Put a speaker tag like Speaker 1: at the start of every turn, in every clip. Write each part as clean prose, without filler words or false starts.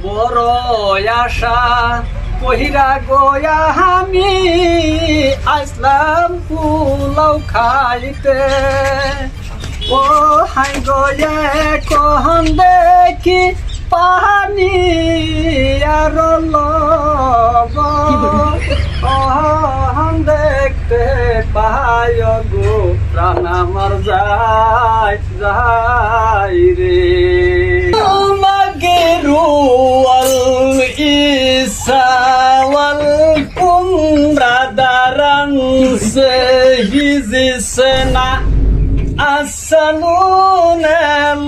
Speaker 1: বড় আশা কহিরা গয়া আমি আসলাম পোলাও খাইতে ও হাই গয়ে কহন দেখি পানি আর লবণ দেখতে পায় গো প্রাণ আমার যায় যায় রে Magirul isawal kumradaran sehizisena asalune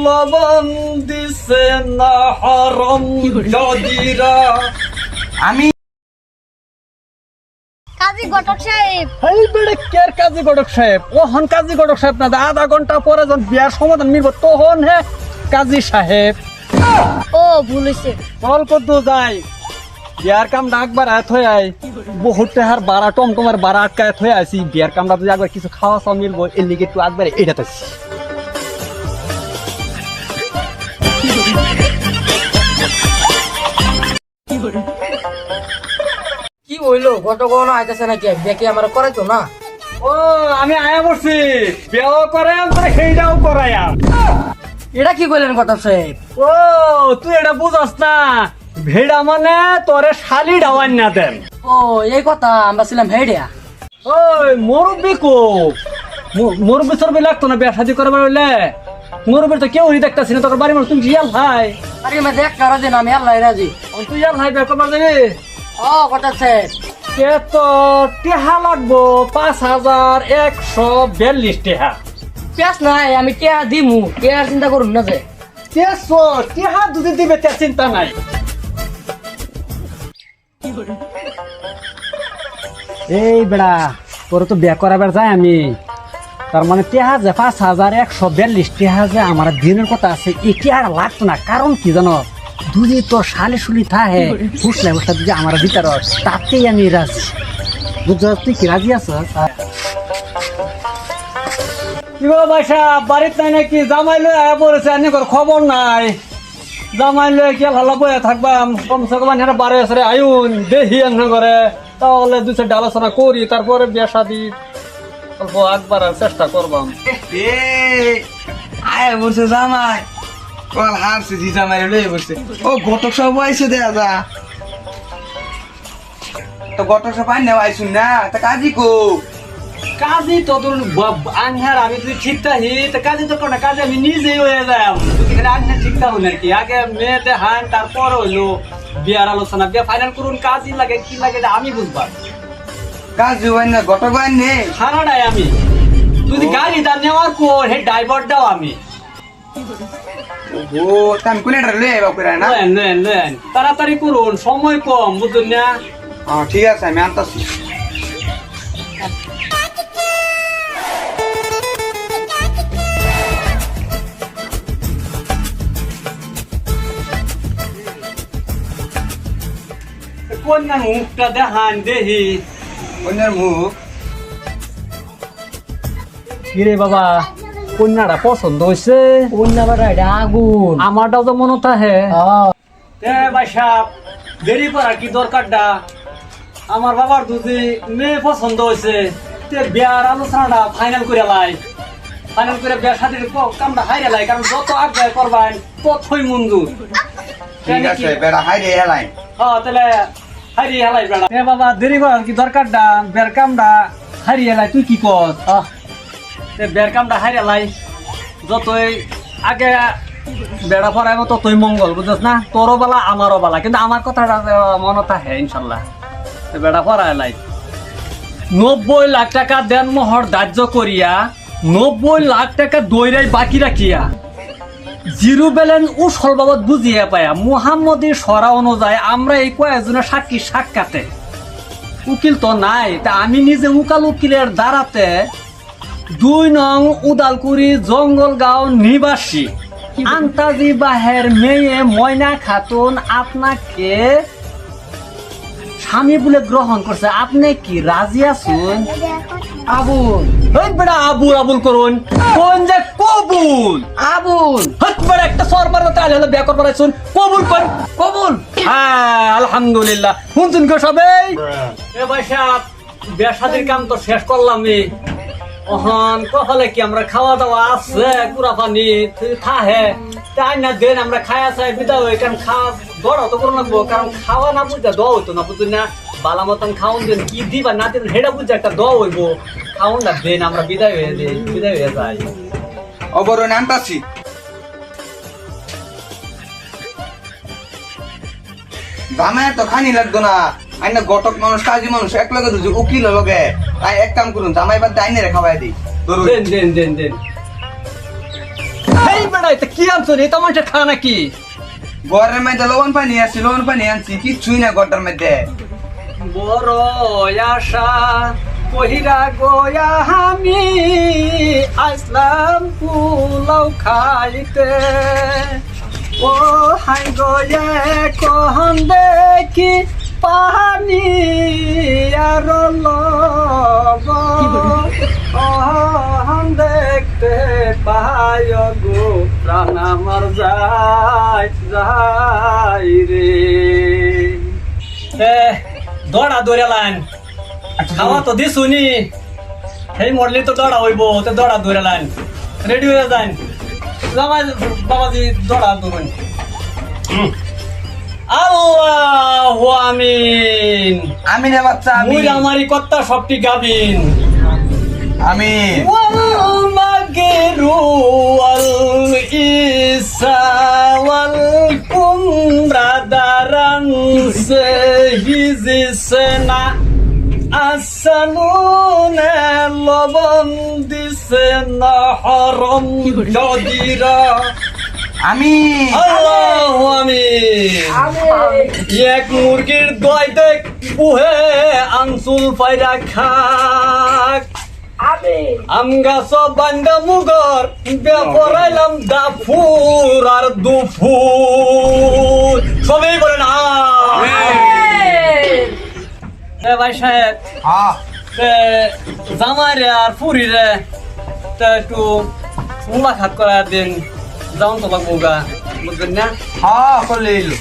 Speaker 1: lobon disena haram jodira আমি
Speaker 2: কাজী ঘটক সাহেব
Speaker 1: এই বেড়ে কের কাজী ঘটক সাহেব ওহন কাজী ঘটক সাহেব না আধা ঘন্টা পরে যখন বিয়ার সমাধান মিলব তখন হে কাজী সাহেব
Speaker 2: ও ভুল হয়েছে
Speaker 1: চল কত যাই বিয়ার কাম ডাকবার এত হয়ে আয় বহুত টাকার বাড়া টমটমের বাড়া আটকায় হয়ে আছি বিয়ার কামটা যদি একবার কিছু খাওয়া খাওয়া মিলবো এর লিগে একটু একবার এটাতে
Speaker 3: কি হইলো ঘটক আইতাছে নাকি দেখি আমার করে তো না
Speaker 1: ও আমি আয়া বসছি বিয়াও করে সেইটাও করাইয়া
Speaker 3: এটা কি কইলেন ঘটক সাহেব
Speaker 1: ও তুই এটা বুঝাস না ভেড়া মানে তোরে শালি ডাওয়ান না দেন
Speaker 3: ও এই কথা আমরা ছিলাম হেডিয়া
Speaker 1: ওই মুরব্বি কো মুরব্বি সরবি লাগতো না বিয়া শাদি করবার হইলে মুরব্বির তো কেউই দেখতাছি না তোর বাড়ি মানুষ তুমি জিয়াল ভাই
Speaker 3: আরে মা দেখ কারা দিন আমি আল্লাহ রাজি
Speaker 1: তুই ইয়াল ভাই বিয়া করবার যাবি
Speaker 3: ও ঘটক সাহেব
Speaker 1: কে তো টেহা লাগবো 5142 টেহা
Speaker 3: পেঁয়াজ নাই আমি কে দিমু কে আর চিন্তা করুন না যে
Speaker 1: টেহা দুধে দিবে তার চিন্তা নাই এই বেড়া তোর তো বিয়া করাবার যায় আমি তার মানে টেহা যে 5142 টেহা যে আমার দিনের কথা আছে এই টেহা লাগতো না কারণ কি জানো দুধে তোর শালি শুলি থাহে ফুসলে বসা দিকে আমার ভিতর তাতেই আমি রাজি বুঝছ তুই কি রাজি আছ কি গো বাসা বাড়িতে নাই নাকি জামাই লয়ে আয়া পড়েছে এনে খবর নাই জামাই লয়ে কি ভালো বয়ে থাকবাম কমসে কম এনে 12 বছরে আয়ুন দেখি এনে করে তাহলে দুই চারটা আলোচনা করি তারপরে বিয়া শাদি অল্প একবার চেষ্টা করবাম
Speaker 4: আয় বসে জামাই কল হারছে জি জামাই লয়ে বসে ও ঘটক সব আইছে দেয়া যা তো ঘটক সব আইনে আইছুন না তা কাজী কো
Speaker 1: কাজী তো তোর আনহার আমি যদি ঠিক থাকি তা কাজী তো কোনো কাজে আমি নিজেই হয়ে যাই যদি খালি আনহা ঠিক থাকুন আর কি আগে মেয়েতে হান তারপর হইলো বিয়ার আলোচনা বিয়া ফাইনাল করুন কাজই লাগে কি লাগে এটা আমি বুঝবার
Speaker 4: কাজী হয় না ঘটক হয় নে
Speaker 1: খানাটাই আমি যদি গাড়ি দা নেওয়ার পর হে ড্রাইভারটাও আমি
Speaker 4: ও তাম কোনেটা লয়ে আইবা কইরা না
Speaker 1: লেন তাড়াতাড়ি করুন সময় কম বুঝুন না
Speaker 4: হ্যাঁ ঠিক আছে আমি আনতাছি
Speaker 1: কোন মুখটা দেখান দেখি
Speaker 4: অন্যের মুখ
Speaker 1: কিরে বাবা কন্যাটা পছন্দ হয়েছে
Speaker 3: কন্যা বাড়া এটা আগুন
Speaker 1: আমারটাও তো মনে থাকে
Speaker 3: হ্যাঁ
Speaker 1: ভাই সাহেব দেরি করার কি দরকারটা আমার বাবার দুজি মেয়ে পছন্দ হয়েছে বিয়ার আলোচনাটা ফাইনাল করে লাই ফাইনাল করে বিয়ার সাথে কামটা হাইরে লাই কারণ যত আগে করবেন ততই মঞ্জুর
Speaker 4: ঠিক আছে বেড়া হাই রে হেলাই
Speaker 1: হ্যাঁ তাহলে হারিয়ে হেলাই বেড়া বাবা দেরি করার কি দরকারটা বিয়ার কামটা হারিয়ে লাই তুই কি কর বিয়ার কামটা হাইরে লাই যতই আগে বেড়া পড়াইব ততই মঙ্গল বুঝছ না তোরও বেলা আমারও বেলা কিন্তু আমার কথাটা মনে থাকে ইনশাল্লাহ বেড়া পড়াই লাই 90 লাখ টাকা দেন মোহর ধার্য করিয়া 90 লাখ টাকা দৈরাই বাকি রাখিয়া জিরো ব্যালেন্স ও সলবাবদ বুঝিয়ে পায়া মুহাম্মদের সরা অনুযায়ী আমরা এই কয়েকজনের সাক্ষী সাক্ষাতে উকিল তো নাই তা আমি নিজে উকিলের দ্বারাতে 2 নং উদালকুড়ি জঙ্গলগাঁও নিবাসী আন্তাজি বাহের মেয়ে ময়না খাতুন আপনাকে স্বামী বলে গ্রহণ করছে আপনি কি রাজি আছেন
Speaker 3: আগুন
Speaker 1: হই বেটা আবুল আবুল করুন কোন যে কবুল
Speaker 3: আগুন
Speaker 1: হট বেটা একটা সরবার তাহলে হলো বিয়া করবার আইছুন কবুল কর
Speaker 3: কবুল
Speaker 1: আলহামদুলিল্লাহ শুনছুন গো সবাই এ ভাই সাহেব বিয়া শাদির কাম তো শেষ করলাম ওহন কপালে কি আমরা খাওয়া দাওয়া আছে পুরা পানি থাহে তাই না দেন আমরা খায়া চাই বিদায় হই কারণ খাওয়া বড় তো করে লাগবো কারণ খাওয়া না বুঝতে দোয়া হইতো না বুঝলি না বালা মতন খাওয়ান দেন কি দিবা না দিন হেটা বুঝে একটা দোয়া হইবো খাওয়ান না দেন আমরা বিদায় হয়ে যাই বিদায় হয়ে যাই
Speaker 4: অবরণ আনতাছি জামাই তো খানি লাগতো না আইনা গটক মানুষ কাজী মানুষ এক লগে দুজি উকিল লগে তাই এক কাম করুন জামাই বাদ আইনে রে খাওয়াই দিই ধরুন
Speaker 1: দেন দেন দেন দেন এই বেড়া এটা কি আনছো রে তোমার খা নাকি
Speaker 4: ঘরের মধ্যে লবণ পানি আনছি কিচ্ছুই না ঘরটার মধ্যে
Speaker 1: বড় আশা কহিরা গয়া আমি আসলাম পোলাও খাইতে ও হাই গয়ে কহন দেখি পানি আর লবণ দেখতে পায় গো প্রাণ আমার যাই রে দৌড়া দৌড়ে লাইন খাওয়া তো দিছুনি সেই মরলি তো দৌড়া হইব তো দৌড়া দৌড়ে লাইন রেডি হয়ে যান জামাই বাবাজি দৌড়া দৌড়ুন আল্লাহু আমিন
Speaker 4: আমি না বাচ্চা
Speaker 1: মুই আমারই কত্তা সবটি গাবিন
Speaker 4: আমি
Speaker 1: ওয়াল মাগরু ওয়াল ইসা ওয়াল কুমরা দারান হিজিসনা আসানুনে লবণ দিছে না হরম জদিরা
Speaker 4: আমি
Speaker 1: আল্লাহু আমিন এক মুরগির দই দেখ পুহে আনসুল পাইরা খাক আম গাছ বান্দা মুগর বেপরাইলাম দাফুর আর দুফুর সবাই বলেন ভাই সাহেব
Speaker 4: হ্যাঁ
Speaker 1: জামাইরে আর ফুরিরে একটু মুলাকাত করা দিন যাও তো বাবুগা বুঝবেন না
Speaker 4: হ্যাঁ করলে এলো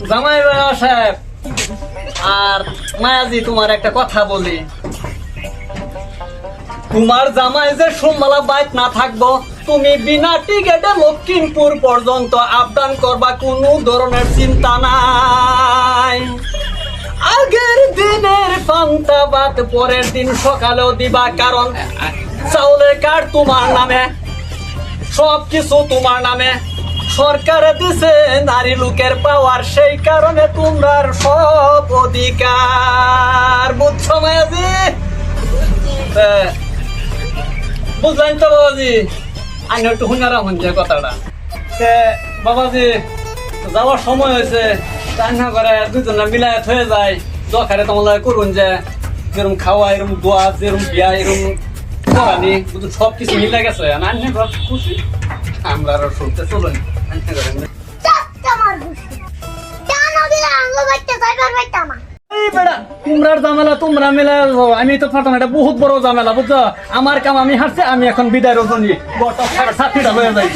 Speaker 1: জামাই সাহেব আর মায়াজি তোমার একটা কথা বলি তোমার জামাই যে সোমবালা বাইক না থাকবো তুমি বিনা টিকেটে লক্ষ্মীমপুর পর্যন্ত আপডাউন করবা কোনো ধরনের চিন্তা নাই আগের দিনের পান্তা ভাত পরের দিন সকালেও দিবা কারণ চাউলের কার্ড তোমার নামে সবকিছু তোমার নামে সরকারে দিছে নারী লোকের পাওয়ার সেই কারণে তোমার সব অধিকার বুঝছো মায়াজি বুঝলেন তো বাবাজি আমি একটু হুনারা হচ্ছে কথাটা বাবাজি যাওয়ার সময় হয়েছে রান্না করে দুজনে মিলাই হয়ে যায় দরকারে তোমার করুন যে যেরকম খাওয়া এরকম দোয়া যেরকম বিয়া এরকম করানি সব কিছু মিলে গেছে খুশি আমরা আরো শুনতে চলুন তোমরা জামেলা তোমরা মিলে আমি তো ফাটাম এটা বহুত বড় জামেলা বুঝছো আমার কাম আমি হারছে আমি এখন বিদায় রজনী সাথীটা হয়ে যাই